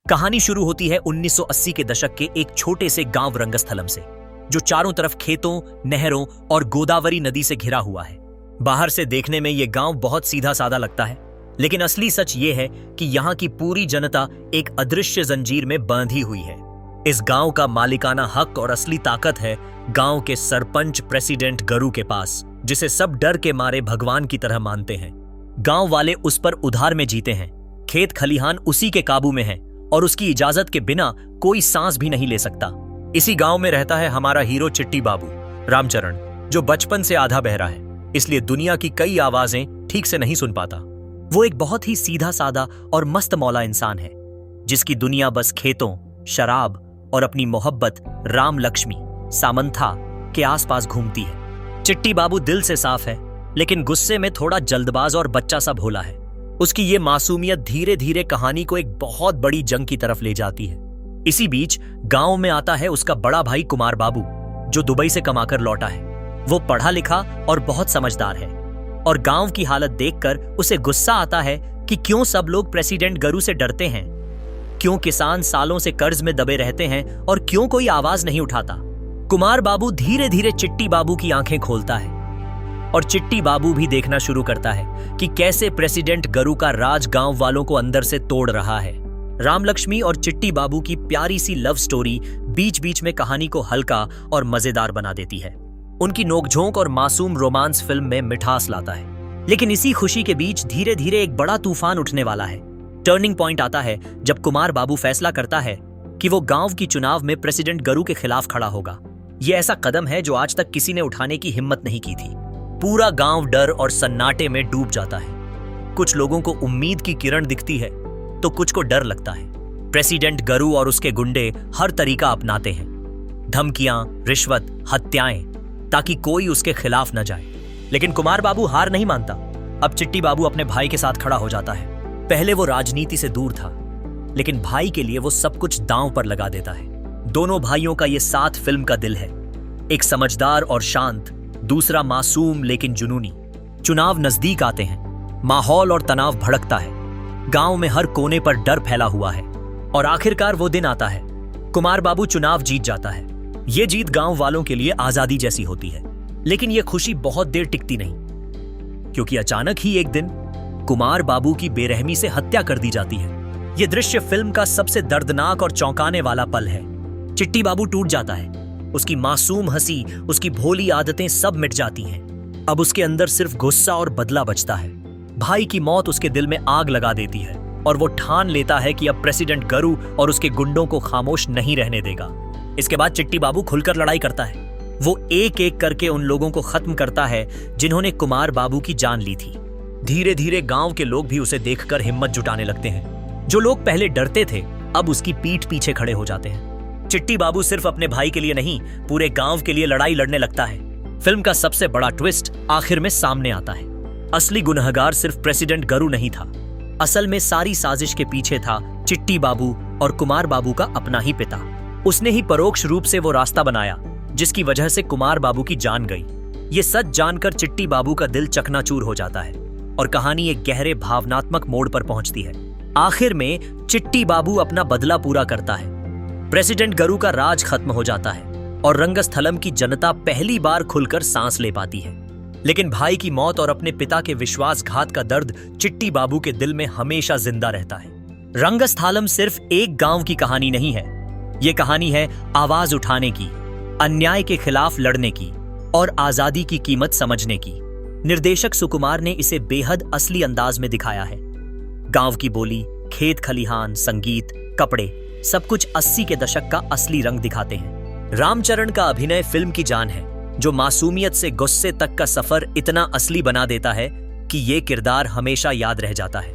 कहानी शुरू होती है 1980 के दशक के एक छोटे से गांव रंगस्थलम से, जो चारों तरफ खेतों, नहरों और गोदावरी नदी से घिरा हुआ है। बाहर से देखने में यह गांव बहुत सीधा साधा लगता है, लेकिन असली सच ये है कि यहाँ की पूरी जनता एक अदृश्य जंजीर में बांधी हुई है। इस गांव का मालिकाना हक और असली ताकत है गांव के सरपंच प्रेसिडेंट गरू के पास, जिसे सब डर के मारे भगवान की तरह मानते हैं। गांव वाले उस पर उधार में जीते हैं, खेत खलिहान उसी के काबू में है और उसकी इजाजत के बिना कोई सांस भी नहीं ले सकता। इसी गांव में रहता है हमारा हीरो चिट्टी बाबू रामचरण, जो बचपन से आधा बहरा है, इसलिए दुनिया की कई आवाजें ठीक से नहीं सुन पाता। वो एक बहुत ही सीधा सादा और मस्त मौला इंसान है, जिसकी दुनिया बस खेतों, शराब और अपनी मोहब्बत राम लक्ष्मी सामंथा के आसपास घूमती है। चिट्टी बाबू दिल से साफ है, लेकिन गुस्से में थोड़ा जल्दबाज और बच्चा सा भोला है। उसकी ये मासूमियत धीरे धीरे कहानी को एक बहुत बड़ी जंग की तरफ ले जाती है। इसी बीच गांव में आता है उसका बड़ा भाई कुमार बाबू, जो दुबई से कमाकर लौटा है। वो पढ़ा लिखा और बहुत समझदार है, और गांव की हालत देखकर उसे गुस्सा आता है कि क्यों सब लोग प्रेसिडेंट गरू से डरते हैं, क्यों किसान सालों से कर्ज में दबे रहते हैं और क्यों कोई आवाज नहीं उठाता। कुमार बाबू धीरे धीरे चिट्टी बाबू की आंखें खोलता है, और चिट्टी बाबू भी देखना शुरू करता है कि कैसे प्रेसिडेंट गरू का राज गांव वालों को अंदर से तोड़ रहा है। रामलक्ष्मी और चिट्टी बाबू की प्यारी सी लव स्टोरी बीच बीच में कहानी को हल्का और मजेदार बना देती है। उनकी नोकझोंक और मासूम रोमांस फिल्म में मिठास लाता है। लेकिन इसी खुशी के बीच धीरे धीरे एक बड़ा तूफान उठने वाला है। टर्निंग पॉइंट आता है जब कुमार बाबू फैसला करता है कि वो गांव की चुनाव में प्रेसिडेंट गरू के खिलाफ खड़ा होगा। यह ऐसा कदम है जो आज तक किसी ने उठाने की हिम्मत नहीं की थी। पूरा गांव डर और सन्नाटे में डूब जाता है। कुछ लोगों को उम्मीद की किरण दिखती है, तो कुछ को डर लगता है। प्रेसिडेंट गरू और उसके गुंडे हर तरीका अपनाते हैं, धमकियां, रिश्वत, हत्याएं, ताकि कोई उसके खिलाफ न जाए। लेकिन कुमार बाबू हार नहीं मानता। अब चिट्टी बाबू अपने भाई के साथ खड़ा हो जाता है। पहले वो राजनीति से दूर था, लेकिन भाई के लिए वो सब कुछ दांव पर लगा देता है। दोनों भाइयों का ये साथ फिल्म का दिल है, एक समझदार और शांत, दूसरा मासूम लेकिन जुनूनी। चुनाव नजदीक आते हैं, माहौल और तनाव भड़कता है, गांव में हर कोने पर डर फैला हुआ है, और आखिरकार वो दिन आता है। कुमार बाबू चुनाव जीत जाता है। ये जीत गांव वालों के लिए आजादी जैसी होती है, लेकिन ये खुशी बहुत देर टिकती नहीं, क्योंकि अचानक ही एक दिन कुमार बाबू की बेरहमी से हत्या कर दी जाती है। यह दृश्य फिल्म का सबसे दर्दनाक और चौंकाने वाला पल है। चिट्टी बाबू टूट जाता है, उसकी मासूम हंसी, उसकी भोली आदतें सब मिट जाती हैं। अब उसके अंदर सिर्फ गुस्सा और बदला बचता है। भाई की मौत उसके दिल में आग लगा देती है, और वो ठान लेता है कि अब प्रेसिडेंट गरू और उसके गुंडों को खामोश नहीं रहने देगा। इसके बाद चिट्टी बाबू खुलकर लड़ाई करता है। वो एक एक करके उन लोगों को खत्म करता है जिन्होंने कुमार बाबू की जान ली थी। धीरे धीरे गांव के लोग भी उसे देखकर हिम्मत जुटाने लगते हैं। जो लोग पहले डरते थे, अब उसकी पीठ पीछे खड़े हो जाते हैं। चिट्टी बाबू सिर्फ अपने भाई के लिए नहीं, पूरे गांव के लिए लड़ाई लड़ने लगता है। फिल्म का सबसे बड़ा ट्विस्ट आखिर में सामने आता है। असली गुनहगार सिर्फ प्रेसिडेंट गरू नहीं था। असल में सारी साजिश के पीछे था चिट्टी बाबू और कुमार बाबू का अपना ही पिता। उसने ही परोक्ष रूप से वो रास्ता बनाया जिसकी वजह से कुमार बाबू की जान गई। ये सच जानकर चिट्टी बाबू का दिल चकनाचूर हो जाता है, और कहानी एक गहरे भावनात्मक मोड़ पर पहुंचती है। आखिर में चिट्टी बाबू अपना बदला पूरा करता है, प्रेसिडेंट गरू का राज खत्म हो जाता है, और रंगस्थलम की जनता पहली बार खुलकर सांस ले पाती है। लेकिन भाई की मौत और अपने पिता के विश्वासघात का दर्द चिट्टी बाबू के दिल में हमेशा जिंदा रहता है। रंगस्थलम सिर्फ एक गांव की कहानी नहीं है, ये कहानी है आवाज उठाने की, अन्याय के खिलाफ लड़ने की, और आजादी की कीमत समझने की। निर्देशक सुकुमार ने इसे बेहद असली अंदाज में दिखाया है। गांव की बोली, खेत खलिहान, संगीत, कपड़े, सब कुछ 80 के दशक का असली रंग दिखाते हैं। रामचरण का अभिनय फिल्म की जान है, जो मासूमियत से गुस्से तक का सफर इतना असली बना देता है कि ये किरदार हमेशा याद रह जाता है।